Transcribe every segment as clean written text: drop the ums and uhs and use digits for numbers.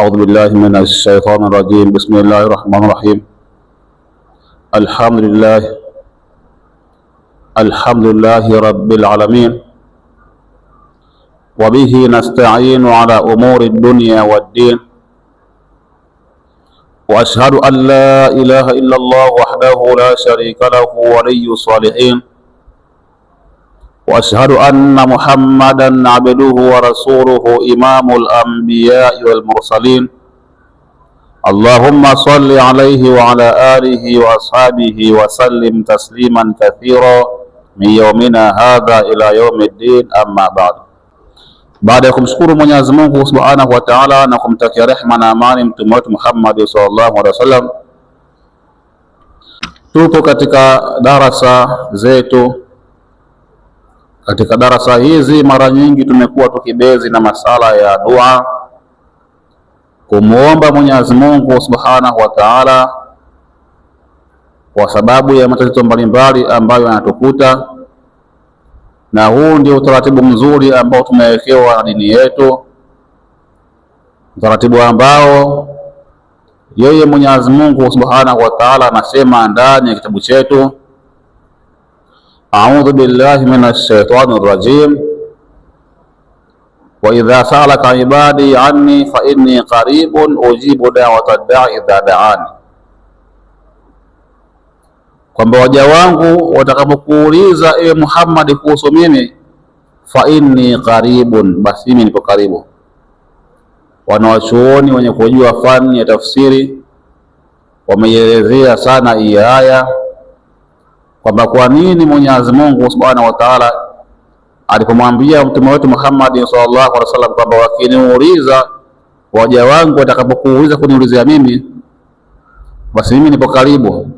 أعوذ بالله من الشيطان الرجيم. بسم الله الرحمن الرحيم. الحمد لله رب العالمين، وبه نستعين على أمور الدنيا والدين، وأشهد أن لا إله إلا الله وحده لا شريك له ولي الصالحين، وأشهد أن محمدا عبده ورسوله إمام الأنبياء والمرسلين. اللهم صل عليه وعلى آله وأصحابه وسلم تسليما كثيرا من يومنا هذا إلى يوم الدين. أما بعد. Baada ya kumshukuru Mwenyezi Mungu Subhanahu wa Ta'ala na kumtakia rehema na amani mtume wetu Muhammad sallallahu alaihi wasallam, tupo katika darasa zetu. Katika darasa hizi mara nyingi tumekuwa tukibezi na masala ya dua, kumuomba Mwenyezi Mungu Subhanahu wa Ta'ala kwa sababu ya matatizo mbalimbali ambayo yanatukuta, na huu ndio utaratibu mzuri ambao tumewekewa na dini yetu, utaratibu ambao yeye Mwenyezi Mungu Subhanahu wa Ta'ala anasema ndani ya kitabu chetu, a'udhu billahi minash shaitani rrajim, wa idha sa'alaka ibadi anni fa inni qaribun ujibu da'wata da'i idha da'ani, kwamba waja wangu watakapokuuliza ewe Muhammad kuhusu mimi, fa inni qaribun, basi mimi nipo karibu. Wanawachuoni wenye kujua fani ya tafsiri wameielezea sana hii aya, kwamba kwa nini Mwenyezi Mungu Subhanahu wa Ta'ala alipomwambia mtume wetu Muhammad sallallahu alaihi wasallam kwamba wakiniuliza waja wangu watakapokuuliza kuniulizia mimi, basi mimi nipo karibu.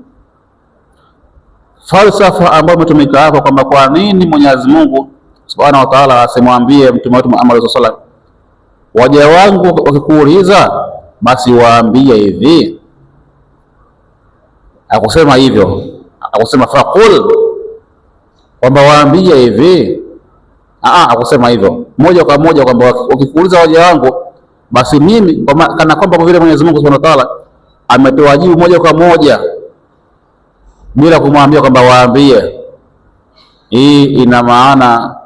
Falsafa ambayo imetumika hapo kwamba kwa nini Mwenyezi Mungu Subhanahu wa Ta'ala asimwambie mtume wetu Muhammad sallallahu alaihi wasallam, waja wangu wakikuuliza basi waambie hivi. Akusema hivyo, akusema faqul, kwamba waambie hivi. Akusema hivyo moja kwa moja kwamba wakikuuliza waja wangu basi mimi, kana kwamba kwa vile Mwenyezi Mungu Subhanahu wa Ta'ala ametoa jibu moja kwa moja bila kumwambia kwamba waambie. Hii ina maana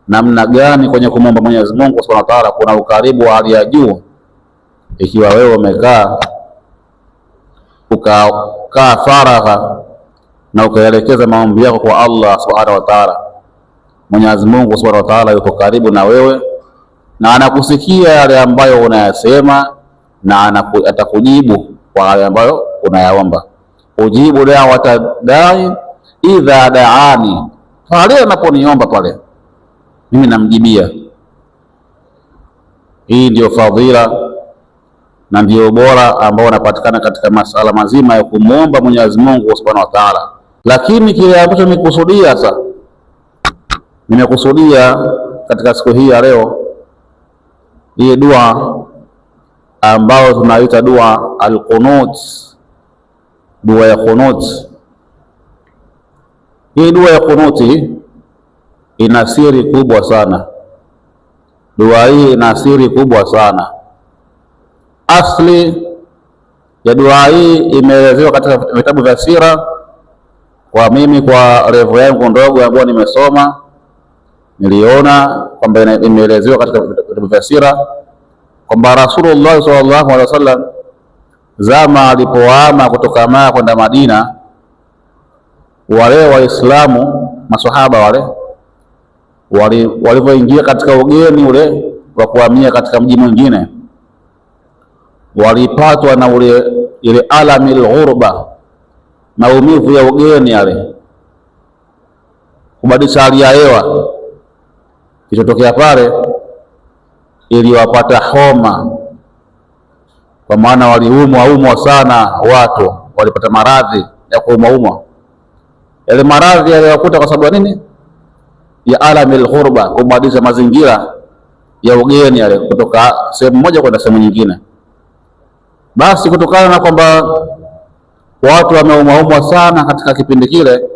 namna gani kwenye kumwomba Mwenyezi Mungu Subhanahu wa Ta'ala kuna ukaribu wa hali ya juu, ikiwa wewe ukakaa faragha na ukaelekeza maombi yako kwa Allah Subhanahu wa Ta'ala. Mwenyezi Mungu Subhanahu wa Ta'ala yuko karibu na wewe na anakusikia yale ambayo unayasema na atakujibu kwa yale ambayo unayaomba. Ujibu da'wata da'i idha da'ani, pale anaponiomba pale mimi namjibia. Hii ndio fadhila na ndio bora ambao unapatikana katika masala mazima ya kumuomba Mwenyezi Mungu Subhanahu wa Ta'ala. Lakini kile ambacho nimekusudia katika siku hii ya leo, hii dua ambayo tunaita dua al-qunut, dua ya qunut. Hii dua ya qunuti ina siri kubwa sana. Dua hii ina siri kubwa sana. Asli ya dua hii imeelezewa katika vitabu vya sira. Kwa mimi, kwa level yangu ndogo ambayo nimesoma, niliona kwamba imeelezewa katika vitabu vya sira kwamba Rasulullah sallallahu alaihi wasallam zama alipohama kutoka Maka kwenda Madina, wale Waislamu maswahaba walivyoingia katika ugeni ule wa kuhamia katika mji mwingine, walipatwa na ile alamil ghurba, maumivu ya ugeni yale, kubadilisha hali ya hewa. Kilichotokea pale, iliwapata homa, kwa maana waliumwa sana, watu walipata maradhi ya kuumwa. Yale maradhi yaliyokuta kwa sababu ya nini? Ya alamil ghurba, kubadilisha mazingira ya ugeni yale, kutoka sehemu moja kwenda sehemu nyingine. Basi kutokana na kwamba watu wameumwa sana katika kipindi kile,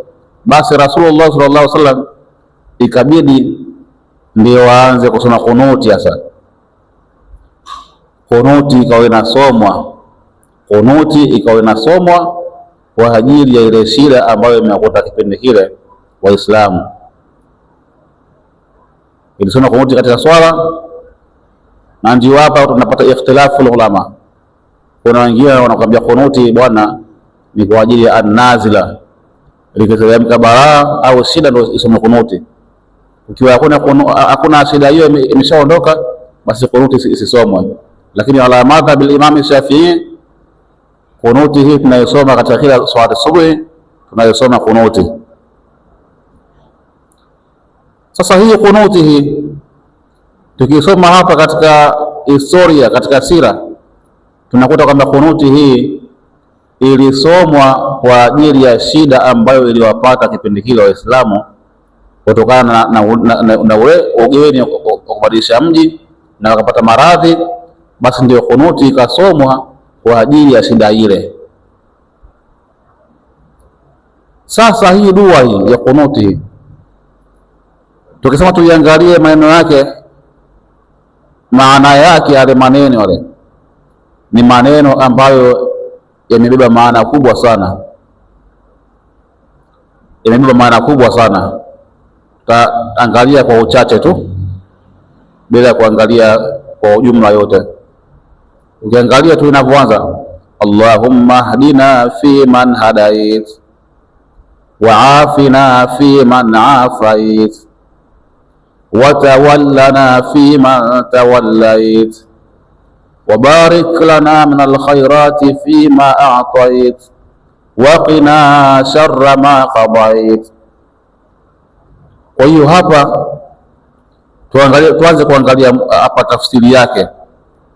basi Rasulullah sallallahu alaihi wasallam ikabidi ndio waanze kusoma kunuti. Sasa kunuti ikawa inasomwa, kunuti ikawa inasomwa kwa ajili ya ile shida ambayo imewakuta kipindi kile Waislamu. Ilisoma kunuti katika swala, na ndio hapa tunapata ikhtilafu ulama. Kuna wengine wanakuambia kunuti bwana ni kwa ajili ya an-nazila, likiteremka balaa au shida ndio isome kunuti. Ukiwa hakuna shida hiyo imeshaondoka, basi kunuti isisomwe. Lakini ala madhhab al-Imam Shafi'i, kunuti hii tunayosoma katika kila swala subuhi, tunayosoma kunuti. Sasa hii kunuti hii tukisoma hapa katika historia, katika sira, tunakuta kwamba kunuti hii ilisomwa kwa ajili ya shida ambayo iliwapata kipindi kile Waislamu kutokana na ule ugeni wa kubadilisha mji na wakapata maradhi. Basi ndio kunuti ikasomwa kwa ajili ya shida ile. Sasa hii dua hii ya kunuti, tukisema tuiangalie maneno yake, maana yake, yale maneno yale ni maneno ambayo yamebeba maana kubwa sana, yamebeba maana kubwa sana. Tutaangalia kwa uchache tu bila kuangalia kwa ujumla yote. Ukiangalia tu inavyoanza, Allahumma hdina fi man hadait wa afina fi man afait wa tawallana fi man tawallait wa barik lana min alkhairati fi ma a'tait wa qina sharra ma qadait. Kwa hiyo hapa tuanze kuangalia hapa tafsiri yake.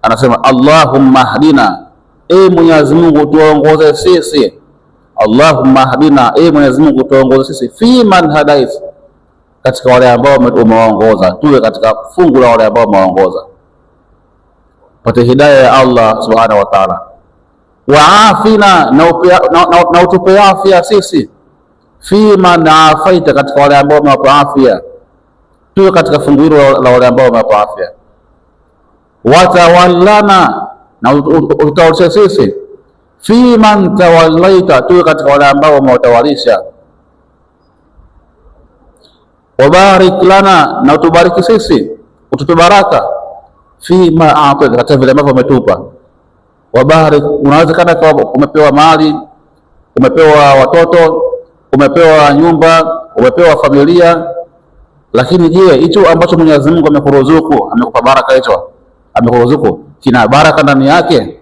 Anasema Allahumma hdina, Mwenyezi Mungu tuongoze sisi. Allahumma hdina, Mwenyezi Mungu tuongoze sisi. Fi man hadait, katika wale ambao umewaongoza, tuwe katika fungu la wale ambao umewaongoza, pate hidayah ya Allah subhanahu wa ta'ala. Wa afina, na utupe afya sisi. Fi man afaita, katika wale ambao umewapa afya, tuwe katika fungu hilo la wale ambao umewapa afya. Watawallana, na utawalisha sisi. Fi man tawallaita, tuwe katika wale ambao umewatawalisha. Wabarik lana, na utubariki sisi, utupe baraka. Fi ma a'taita, katika vile ambavyo umetupa. Wabarik, unawezekana kwa umepewa mali, umepewa watoto, umepewa nyumba, umepewa familia, lakini je, hicho ambacho Mwenyezi Mungu amekuruzuku, amekupa baraka, hicho amekuruzuku kina baraka ndani yake?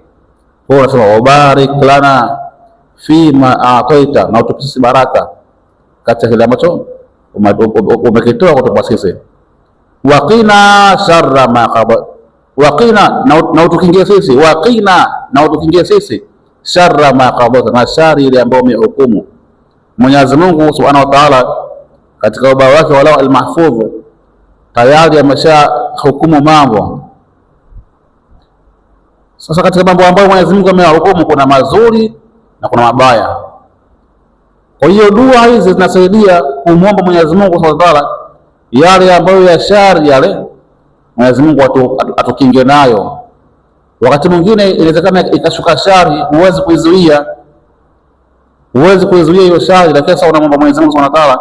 Kwa hiyo unasema wabarik lana fi ma a'taita, na utupe baraka katika kile ambacho umekitoa kutoka sisi. Waqina sharra ma qada, waqina, na utukingie sisi. Waqina, na utukingie sisi sharra ma qada, na shari ile ambayo umehukumu. Mwenyezi Mungu Subhanahu wa Ta'ala katika ubao wake wala al-mahfudh tayari amesha hukumu mambo. Sasa katika mambo ambayo Mwenyezi Mungu amehukumu kuna mazuri na kuna mabaya. Kwa hiyo dua hizi zinasaidia kumwomba Mwenyezi Mungu Subhanahu wa Ta'ala yale ambayo ya shari, yale Mwenyezi Mungu atukinge nayo. Wakati mwingine inawezekana ikashuka shari, huwezi kuizuia, huwezi kuizuia hiyo shari, lakini sasa unamwomba Mwenyezi Mungu Subhanahu wa Ta'ala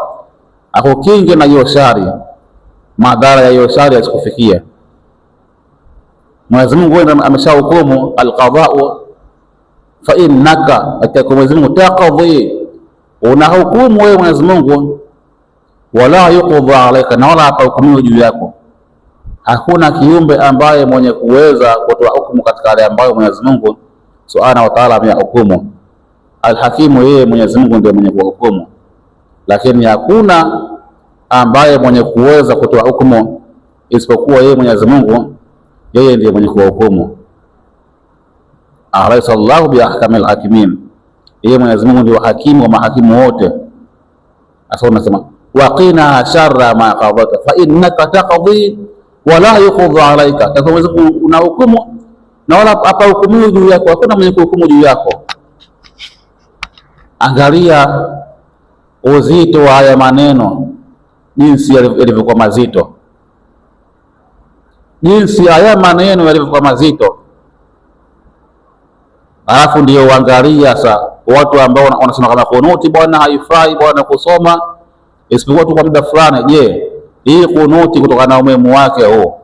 akukinge na hiyo shari, madhara ya hiyo shari yasikufikia. Mwenyezi Mungu ameshahukumu al-qada'u, fa innaka, atakuwa Mwenyezi Mungu taqdi, unahukumu wewe Mwenyezi Mungu, wala yuqda alayka, na wala hapahukumiwi juu yako. Hakuna kiumbe ambaye mwenye kuweza kutoa hukumu katika yale ambayo Mwenyezi Mungu Subhanahu wa Ta'ala amehukumu. Al-Hakimu, yeye Mwenyezi Mungu ndiye mwenye kuhukumu, lakini hakuna ambaye mwenye kuweza kutoa hukumu isipokuwa yeye Mwenyezi Mungu, yeye ndiye mwenye kuhukumu. Alaysa Allahu bi ahkamil hakimin, yeye Mwenyezi Mungu ndiye hakimu wa mahakimu wote. Sasa unasema waqina sharra ma qadata fa innaka taqdi wa la yuqda alayka, kwa Mwenyezi Mungu una hukumu na wala hapa hukumu juu yako, hakuna mwenye kuhukumu juu yako. Angalia uzito wa haya maneno, jinsi yalivyokuwa mazito, jinsi haya maneno yalivyokuwa mazito. Alafu ndio uangalia sasa watu ambao wanasema kama kunuti bwana haifai bwana kusoma isipokuwa tu kwa muda fulani. Je, hii kunuti kutokana na umuhimu wake huo,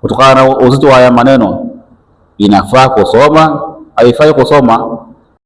kutokana na uzito wa haya maneno, inafaa kusoma haifai kusoma?